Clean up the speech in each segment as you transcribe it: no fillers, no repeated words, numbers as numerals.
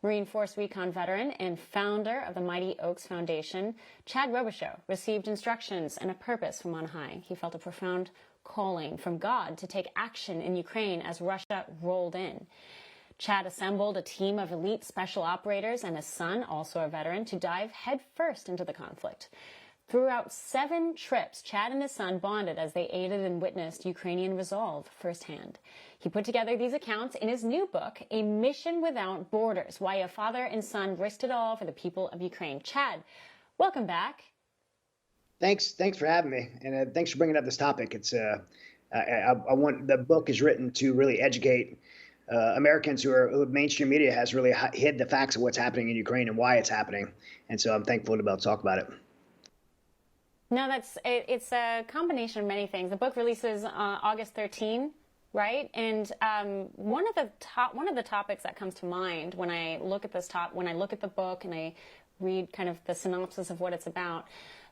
Marine Force Recon veteran and founder of the Mighty Oaks Foundation, Chad Robichaux received instructions and a purpose from on high. He felt a profound calling from God to take action in Ukraine as Russia rolled in. Chad assembled a team of elite special operators and his son, also a veteran, to dive headfirst into the conflict. Throughout 7 trips, Chad and his son bonded as they aided and witnessed Ukrainian resolve firsthand. He put together these accounts in his new book, A Mission Without Borders, Why a Father and Son Risked It All for the People of Ukraine. Chad, welcome back. Thanks for having me, and thanks for bringing up this topic. It's I want the book is written to really educate Americans who mainstream media has really hid the facts of what's happening in Ukraine and why it's happening, and so I'm thankful to be able to talk about it. No, it's a combination of many things. The book releases August 13, right? And one of the topics that comes to mind when I look at the book and I read kind of the synopsis of what it's about,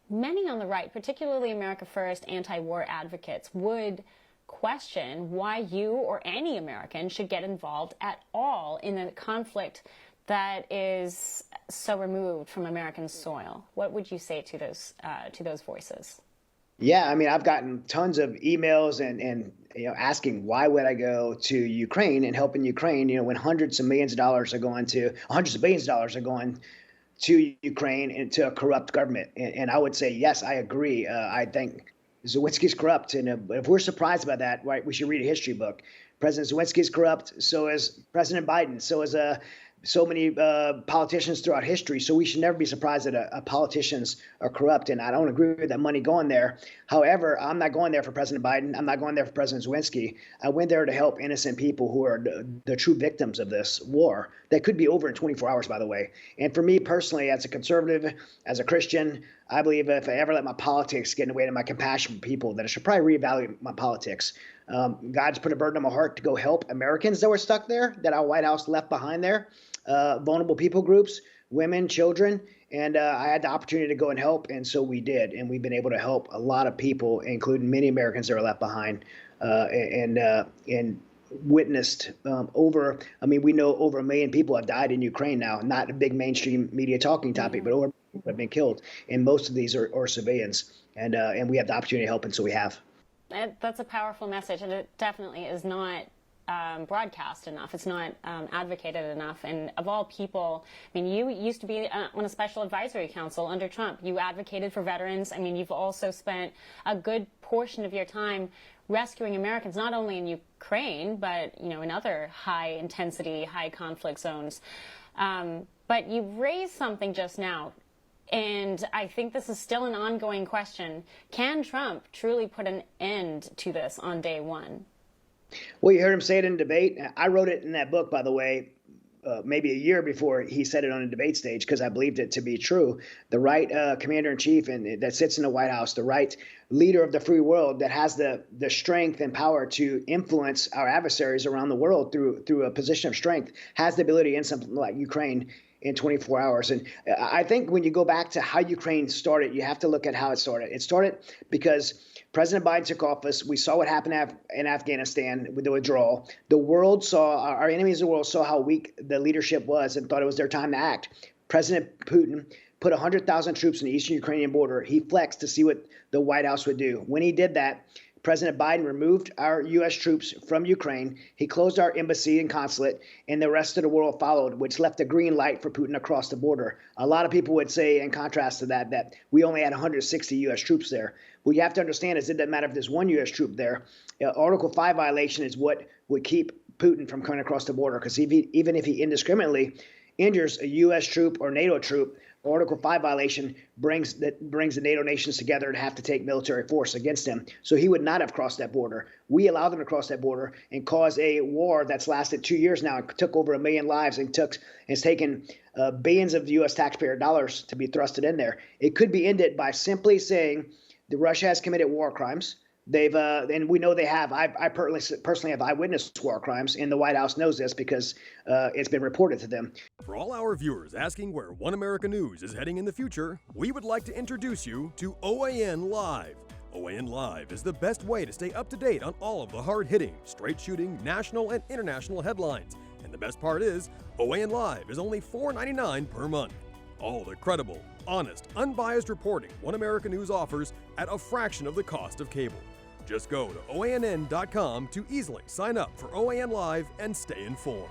many on the right, particularly America First anti-war advocates, would question why you or any American should get involved at all in a conflict that is so removed from American soil. What would you say to those voices? Yeah, I mean, I've gotten tons of emails and asking why would I go to Ukraine and help in Ukraine, when hundreds of billions of dollars are going to Ukraine and to a corrupt government. And I would say, yes, I agree. I think Zelensky's corrupt. And if we're surprised by that, right, we should read a history book. President Zelensky is corrupt. So is President Biden. So is so many politicians throughout history. So we should never be surprised that politicians are corrupt. And I don't agree with that money going there. However, I'm not going there for President Biden. I'm not going there for President Zelensky. I went there to help innocent people who are the true victims of this war that could be over in 24 hours, by the way. And for me personally, as a conservative, as a Christian, I believe if I ever let my politics get in the way of my compassion for people, that I should probably reevaluate my politics. God's put a burden on my heart to go help Americans that were stuck there, that our White House left behind there, vulnerable people groups, women, children. And I had the opportunity to go and help. And so we did. And we've been able to help a lot of people, including many Americans that are left behind and witnessed we know over 1 million people have died in Ukraine now, not a big mainstream media talking topic, but over have been killed. And most of these are civilians. And we have the opportunity to help. And so we have. That's a powerful message, and it definitely is not broadcast enough. It's not advocated enough. And of all people, I mean, you used to be on a special advisory council under Trump. You advocated for veterans. I mean, you've also spent a good portion of your time rescuing Americans, not only in Ukraine, but, in other high-intensity, high-conflict zones. But you raised something just now. And I think this is still an ongoing question. Can Trump truly put an end to this on day one? Well, you heard him say it in debate. I wrote it in that book, by the way, maybe a year before he said it on a debate stage, because I believed it to be true. The right commander-in-chief and that sits in the White House, the right leader of the free world that has the strength and power to influence our adversaries around the world through a position of strength, has the ability in something like Ukraine in 24 hours. And I think when you go back to how Ukraine started, you have to look at how it started. It started because President Biden took office. We saw what happened in Afghanistan with the withdrawal. The world saw, our enemies of the world saw how weak the leadership was and thought it was their time to act. President Putin put 100,000 troops in the eastern Ukrainian border. He flexed to see what the White House would do. When he did that, President Biden removed our U.S. troops from Ukraine. He closed our embassy and consulate, and the rest of the world followed, which left a green light for Putin across the border. A lot of people would say, in contrast to that we only had 160 U.S. troops there. What you have to understand is it doesn't matter if there's one U.S. troop there. Article 5 violation is what would keep Putin from coming across the border, because even if he indiscriminately injures a U.S. troop or NATO troop, Article 5 violation brings the NATO nations together and have to take military force against him. So he would not have crossed that border. We allowed him to cross that border and cause a war that's lasted 2 years now and took over 1 million lives and has taken billions of U.S. taxpayer dollars to be thrusted in there. It could be ended by simply saying that Russia has committed war crimes. They've and we know they have. I personally have eyewitness war crimes, and the White House knows this because it's been reported to them. For all our viewers asking where One America News is heading in the future, we would like to introduce you to OAN Live. OAN Live is the best way to stay up to date on all of the hard-hitting, straight-shooting, national and international headlines, and the the best part is, OAN Live is only $4.99 per month. All the credible, honest, unbiased reporting One America News offers at a fraction of the cost of cable. Just go to OANN.com to easily sign up for OAN Live and stay informed.